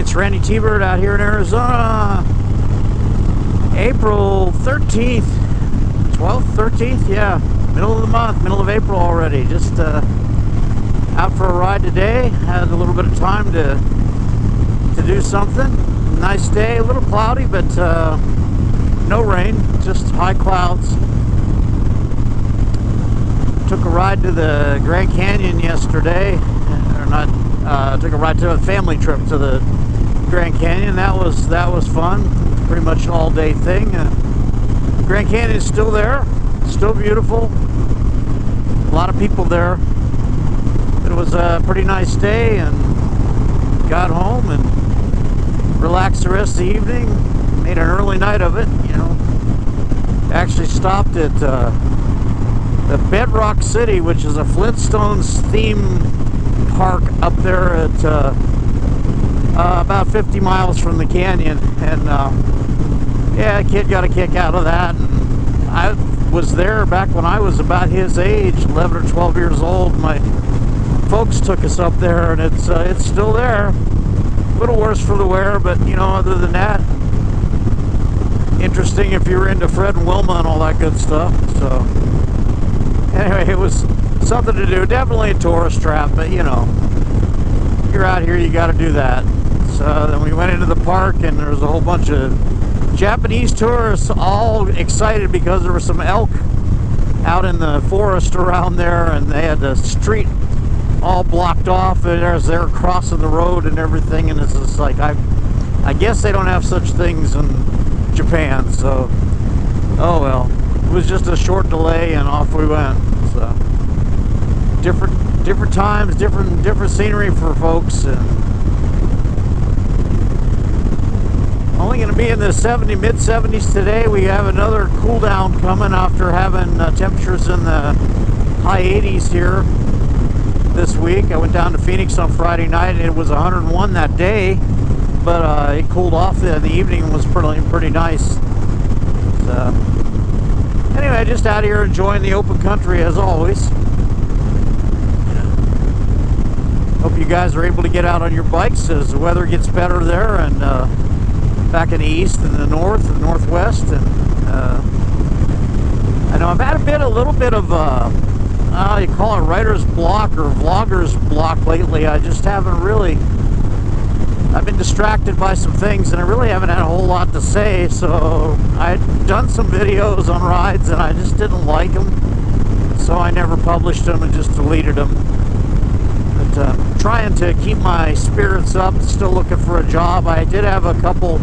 It's Randytbird out here in Arizona. April 13th, 12th, 13th, yeah, middle of the month, middle of April already. Just out for a ride today. Had a little bit of time to do something. Nice day, a little cloudy, but no rain, just high clouds. Took a ride to the Grand Canyon yesterday, or not. Took a ride to a family trip to the Grand Canyon. That was fun. Pretty much an all-day thing. Grand Canyon is still there, still beautiful. A lot of people there. It was a pretty nice day, and got home and relaxed the rest of the evening. Made an early night of it, you know. Actually stopped at the Bedrock City, which is a Flintstones theme park up there at about 50 miles from the canyon, and yeah, a kid got a kick out of that. And I was there back when I was about his age, 11 or 12 years old. My folks took us up there, and it's still there. A little worse for the wear, but you know, other than that, interesting if you're into Fred and Wilma and all that good stuff. So anyway, it was something to do. Definitely a tourist trap, but you know, you're out here, you got to do that. So then we went into the park, and there was a whole bunch of Japanese tourists, all excited because there were some elk out in the forest around there, and they had the street all blocked off as they were crossing the road and everything. And it's just like, I guess they don't have such things in Japan. So, oh well, it was just a short delay, and off we went. So different times, different scenery for folks, and only going to be in the mid 70s today. We have another cool down coming after having temperatures in the high 80s here this week. I went down to Phoenix on Friday night, and it was 101 that day, but it cooled off in the evening and was pretty nice. So anyway, just out here enjoying the open country as always. Hope you guys are able to get out on your bikes as the weather gets better there, and back in the east and the north and northwest. And I know I've had a little bit of you call it writer's block or vlogger's block lately. I just haven't really, I've been distracted by some things, and I really haven't had a whole lot to say. So I'd done some videos on rides, and I just didn't like them, so I never published them and just deleted them. But trying to keep my spirits up, still looking for a job. I did have a couple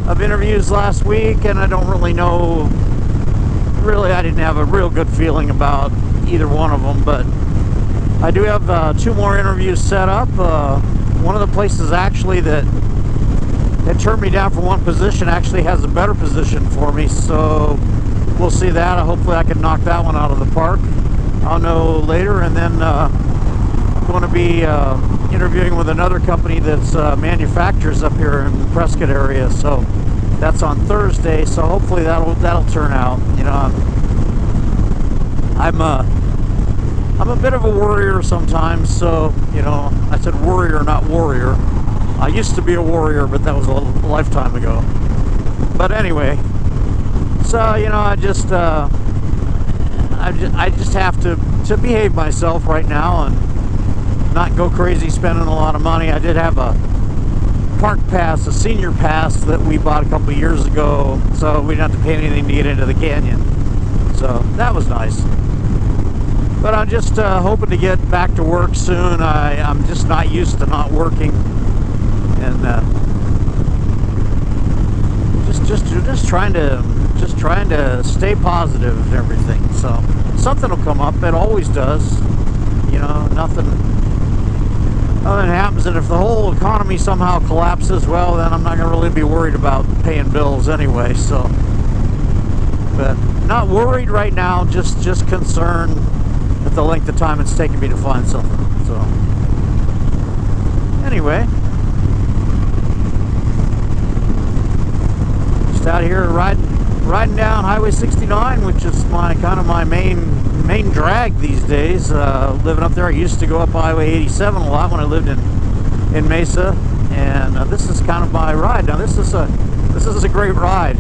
of interviews last week, and I don't really know, I didn't have a real good feeling about either one of them, but I do have 2 more interviews set up. One of the places actually that turned me down for one position actually has a better position for me, so we'll see that. Hopefully I can knock that one out of the park. I'll know later. And then going to be interviewing with another company that's manufactures up here in the Prescott area, so that's on Thursday. So hopefully that'll turn out. You know, I'm a bit of a worrier sometimes, so you know, I said worrier, not warrior. I used to be a warrior, but that was a lifetime ago. But anyway, so you know, I just have to behave myself right now and not go crazy spending a lot of money. I did have a park pass, a senior pass that we bought a couple years ago, so we didn't have to pay anything to get into the canyon. So that was nice. But I'm just hoping to get back to work soon. I'm just not used to not working, and just trying to stay positive and everything. So something will come up. It always does. You know, nothing happens, and if the whole economy somehow collapses, well, then I'm not going to really be worried about paying bills anyway. So, but not worried right now. Just concerned at the length of time it's taken me to find something. So anyway, just out here riding down Highway 69, which is my main drag these days. Living up there, I used to go up Highway 87 a lot when I lived in Mesa. and this is kind of my ride. Now this is a great ride.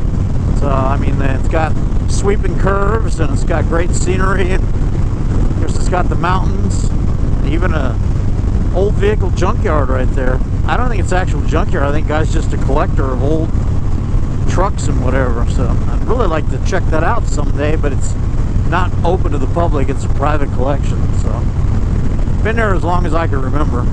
So I mean, it's got sweeping curves and it's got great scenery, and of course it's got the mountains, and even a old vehicle junkyard right there. I don't think it's actual junkyard. I think guy's just a collector of old trucks and whatever. So I'd really like to check that out someday, but it's not open to the public. It's a private collection. So been there as long as I can remember.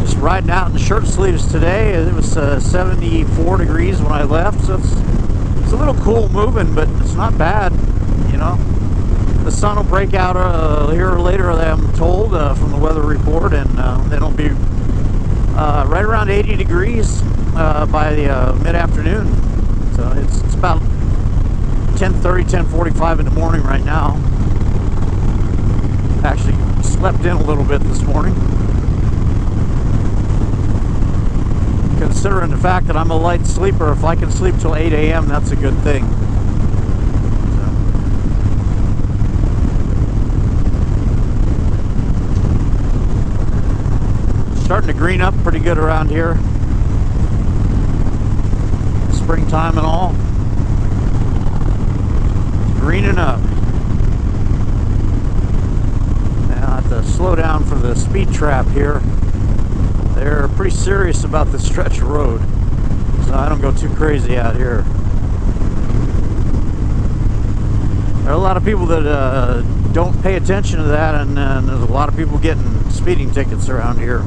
Just riding out in shirt sleeves today. It was 74 degrees when I left, so it's a little cool moving, but it's not bad, you know. The sun will break out here later, I'm told, from the weather report, and then it'll be right around 80 degrees by mid-afternoon. So it's about 10:30, 10:45 in the morning right now. Actually slept in a little bit this morning. Considering the fact that I'm a light sleeper, if I can sleep till 8 a.m., that's a good thing. Starting to green up pretty good around here. Springtime and all. Greening up. Now I have to slow down for the speed trap here. They're pretty serious about this stretch of road, so I don't go too crazy out here. There are a lot of people that don't pay attention to that, and there's a lot of people getting speeding tickets around here.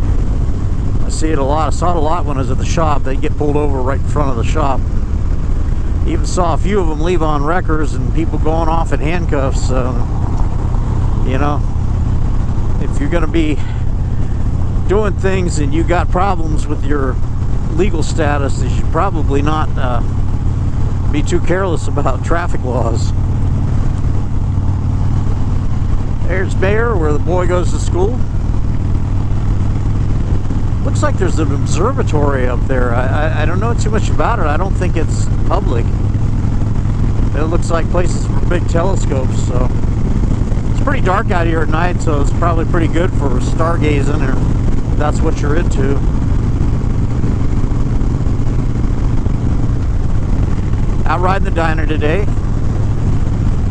I see it a lot. I saw it a lot when I was at the shop. They get pulled over right in front of the shop. Even saw a few of them leave on wreckers and people going off in handcuffs. You know, if you're going to be doing things and you got problems with your legal status, you should probably not be too careless about traffic laws. There's Bayer, where the boy goes to school. Looks like there's an observatory up there. I don't know too much about it. I don't think it's public. It looks like places for big telescopes. So it's pretty dark out here at night, so it's probably pretty good for stargazing, or if that's what you're into. Out riding the diner today.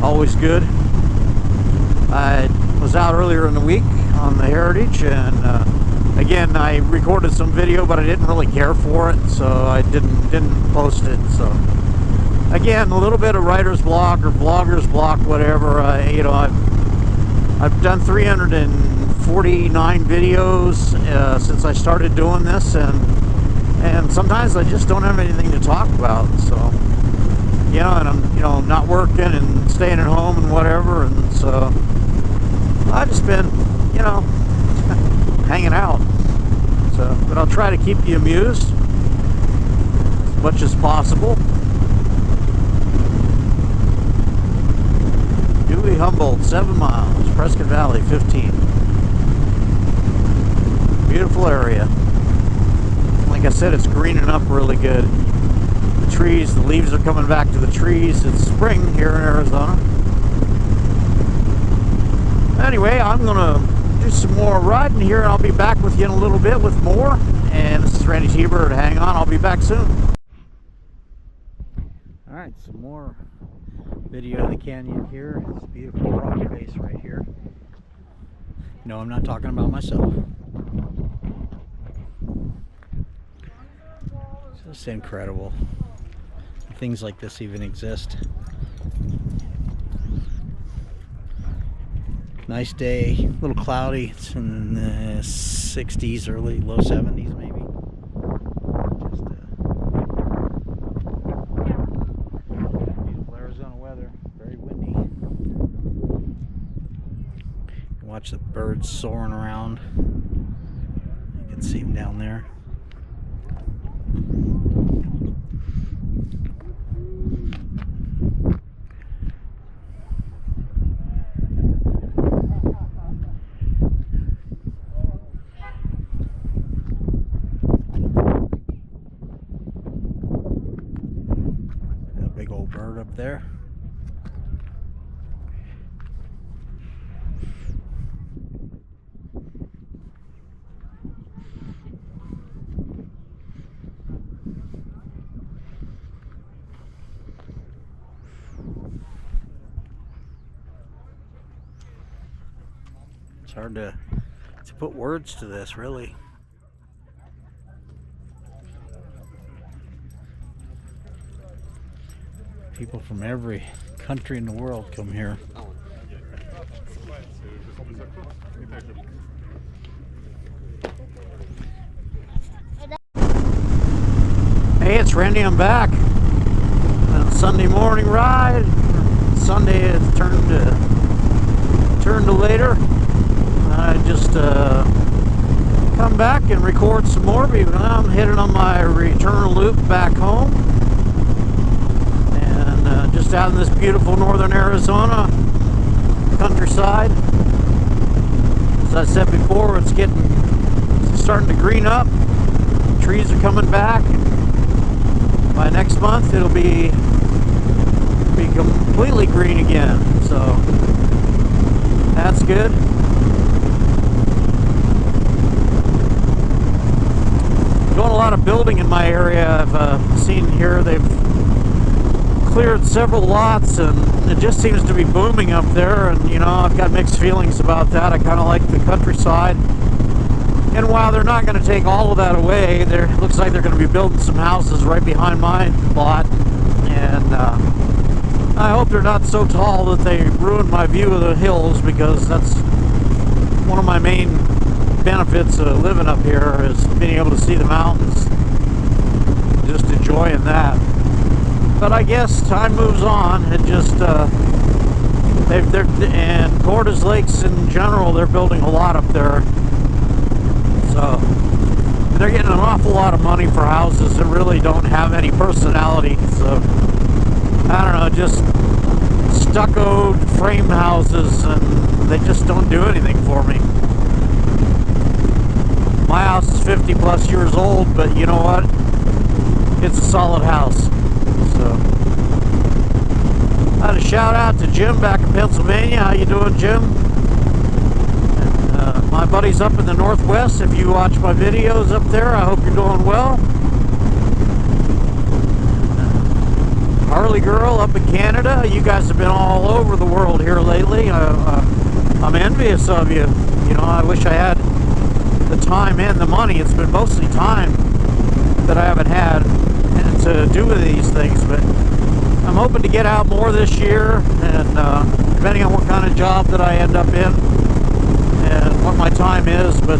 Always good. I was out earlier in the week on the Heritage, and again, I recorded some video, but I didn't really care for it, so I didn't post it. So again, a little bit of writer's block or vlogger's block, whatever. You know, I've done 349 videos since I started doing this, and sometimes I just don't have anything to talk about. So you know, and I'm not working and staying at home and whatever, and so I've just been, you know, hanging out. So, but I'll try to keep you amused as much as possible. Dewey Humboldt, 7 miles. Prescott Valley, 15. Beautiful area. Like I said, it's greening up really good. The trees, the leaves are coming back to the trees. It's spring here in Arizona. Anyway, I'm gonna do some more riding here, and I'll be back with you in a little bit with more. And this is Randytbird. Hang on, I'll be back soon. Alright, some more video of the canyon here. It's a beautiful rock face right here. No, I'm not talking about myself. It's just incredible. Things like this even exist. Nice day, a little cloudy. It's in the 60s, early, low 70s maybe. Just beautiful Arizona weather, very windy. You can watch the birds soaring around. You can see them down there. Big old bird up there. hard to put words to this, really. People from every country in the world come here. Hey, it's Randy. I'm back. On a Sunday morning ride. Sunday has turned to later. I just come back and record some more. But I'm heading on my return loop back home, and just out in this beautiful northern Arizona countryside. As I said before, it's starting to green up. Trees are coming back. By next month, it'll be completely green again. So that's good. Doing a lot of building in my area. I've seen here they've cleared several lots, and it just seems to be booming up there. And you know, I've got mixed feelings about that. I kind of like the countryside. And while they're not going to take all of that away, it looks like they're going to be building some houses right behind my lot. And I hope they're not so tall that they ruin my view of the hills, because that's one of my main benefits of living up here, is being able to see the mountains. Just enjoying that. But I guess time moves on. It just and Cordes Lakes in general, they're building a lot up there. So they're getting an awful lot of money for houses that really don't have any personality. So I don't know, just stuccoed frame houses, and they just don't do anything for me. My house is 50 plus years old, but you know what? It's a solid house. So I had a shout out to Jim back in Pennsylvania. How you doing, Jim? My buddies up in the Northwest, if you watch my videos up there, I hope you're doing well. Harley Girl up in Canada, you guys have been all over the world here lately. I'm envious of you. You know, I wish I had the time and the money. It's been mostly time that I haven't had to do with these things, but I'm hoping to get out more this year, and depending on what kind of job that I end up in and what my time is, but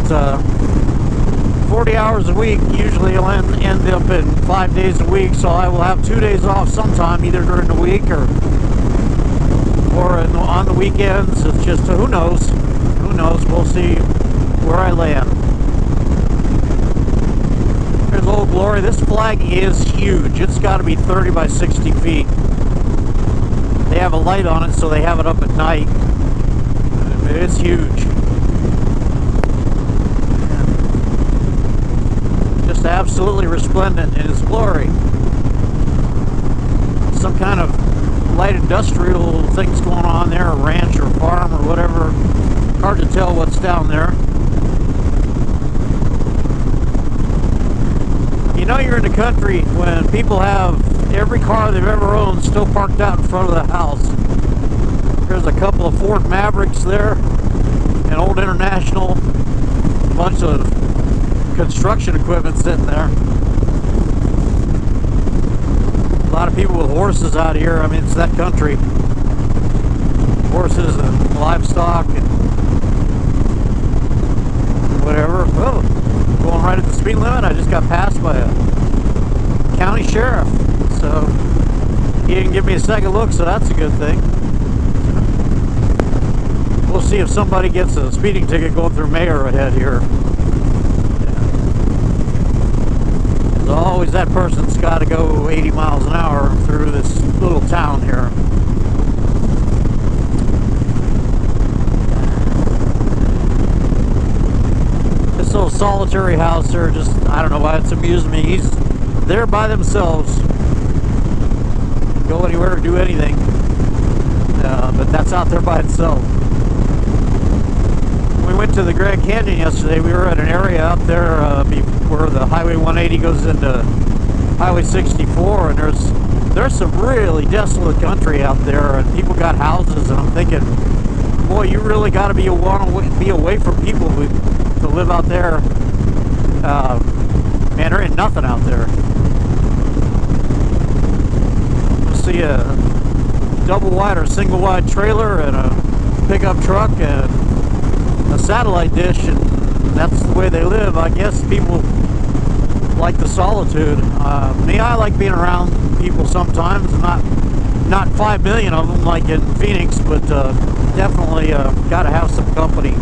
40 hours a week, usually I'll end up in 5 days a week, so I will have 2 days off sometime, either during the week or on the weekends. It's just, who knows, we'll see where I land. There's Old Glory. This flag is huge. It's got to be 30 by 60 feet. They have a light on it, so they have it up at night. It's huge. Just absolutely resplendent in its glory. Some kind of light industrial things going on there, a ranch or farm or whatever. Hard to tell what's down there. You know you're in the country when people have every car they've ever owned still parked out in front of the house. There's a couple of Ford Mavericks there, an old International, a bunch of construction equipment sitting there. A lot of people with horses out here. I mean, it's that country. Horses and livestock and whatever. Oh, going right at the speed limit. I just got passed by a county sheriff. So he didn't give me a second look, so that's a good thing. We'll see if somebody gets a speeding ticket going through Mayor ahead here. There's always that person's got to go 80 miles an hour through this little town here. This little solitary house there, just, I don't know why it's amusing me. He's there by themselves. Go anywhere or do anything. But that's out there by itself. We went to the Grand Canyon yesterday. We were at an area up there where the Highway 180 goes into Highway 64, and there's some really desolate country out there, and people got houses, and I'm thinking, boy, you really got to be away from people to live out there. Man, there ain't nothing out there. You'll see a double wide or single wide trailer and a pickup truck and a satellite dish, and that's the way they live. I guess people like the solitude. Me, I like being around people sometimes, not 5 million of them like in Phoenix, but definitely got to have some company.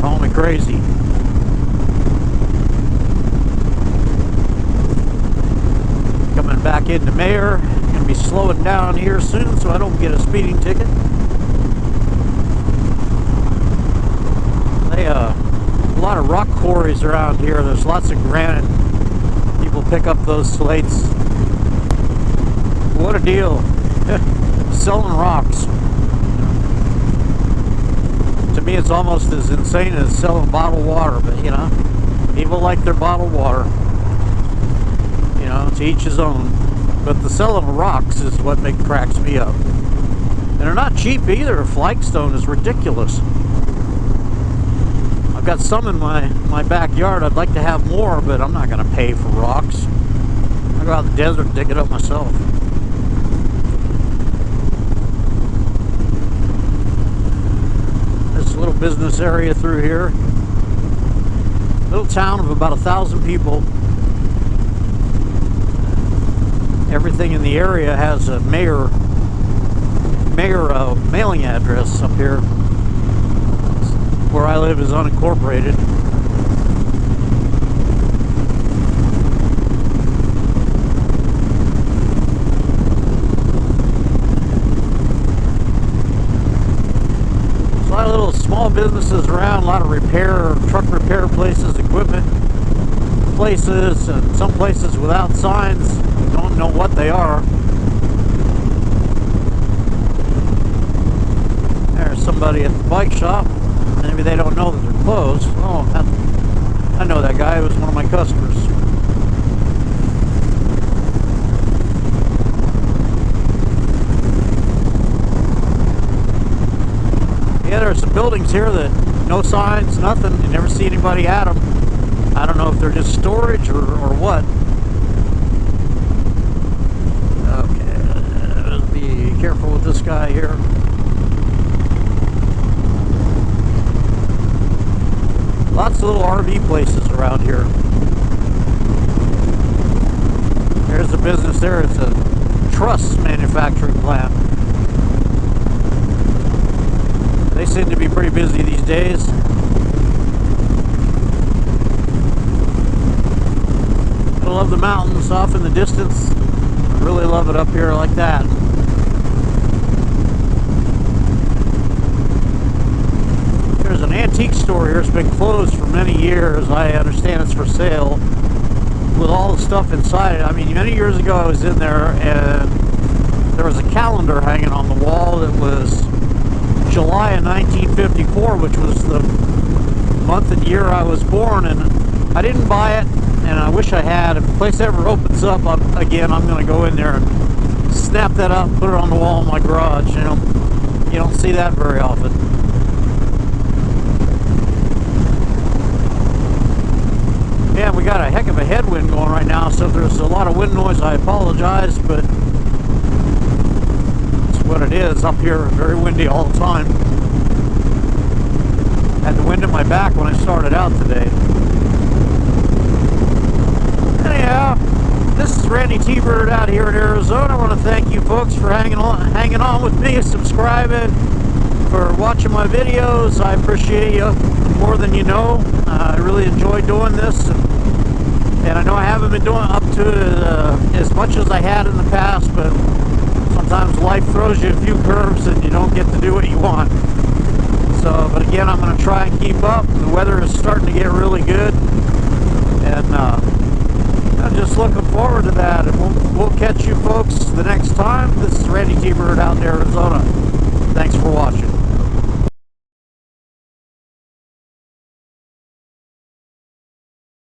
Call me crazy. Coming back into Mayor. Gonna be slowing down here soon so I don't get a speeding ticket. A lot of rock quarries around here. There's lots of granite. People pick up those slates. What a deal. Selling rocks. To me, it's almost as insane as selling bottled water, but you know, people like their bottled water. You know, to each his own. But the selling of rocks is what cracks me up. And they're not cheap either. Flagstone is ridiculous. I've got some in my backyard. I'd like to have more, but I'm not going to pay for rocks. I go out in the desert and dig it up myself. This little business area through here. Little town of about 1,000 people. Everything in the area has a mayor mailing address up here. Where I live is unincorporated. There's a lot of little small businesses around, a lot of truck repair places, equipment places, and some places without signs. Don't know what they are. There's somebody at the bike shop. Maybe they don't know that they're closed. Oh, I know that guy. He was one of my customers. Yeah, there's some buildings here that no signs, nothing. You never see anybody at them. I don't know if they're just storage or what. Okay, let's be careful with this guy here. Lots of little RV places around here. There's a business there. It's a truss manufacturing plant. They seem to be pretty busy these days. I love the mountains off in the distance. I really love it up here like that. There's an antique store here. It's been closed for many years. I understand it's for sale with all the stuff inside it. I mean, many years ago I was in there and there was a calendar hanging on the wall that was July of 1954, which was the month and year I was born, and I didn't buy it, and I wish I had. If the place ever opens up again, I'm going to go in there and snap that up, put it on the wall in my garage. You know, you don't see that very often. Yeah, we got a heck of a headwind going right now, so if there's a lot of wind noise, I apologize, but it's what it is up here. Very windy all the time. Had the wind in my back when I started out today. Anyhow, this is Randytbird out here in Arizona. I want to thank you folks for hanging on with me, subscribing, for watching my videos. I appreciate you more than you know. I really enjoy doing this, and I know I haven't been doing up to as much as I had in the past, but sometimes life throws you a few curves and you don't get to do what you want. So, but again, I'm going to try and keep up. The weather is starting to get really good, and I'm just looking forward to that. And we'll catch you folks the next time. This is Randytbird out in Arizona. Thanks for watching.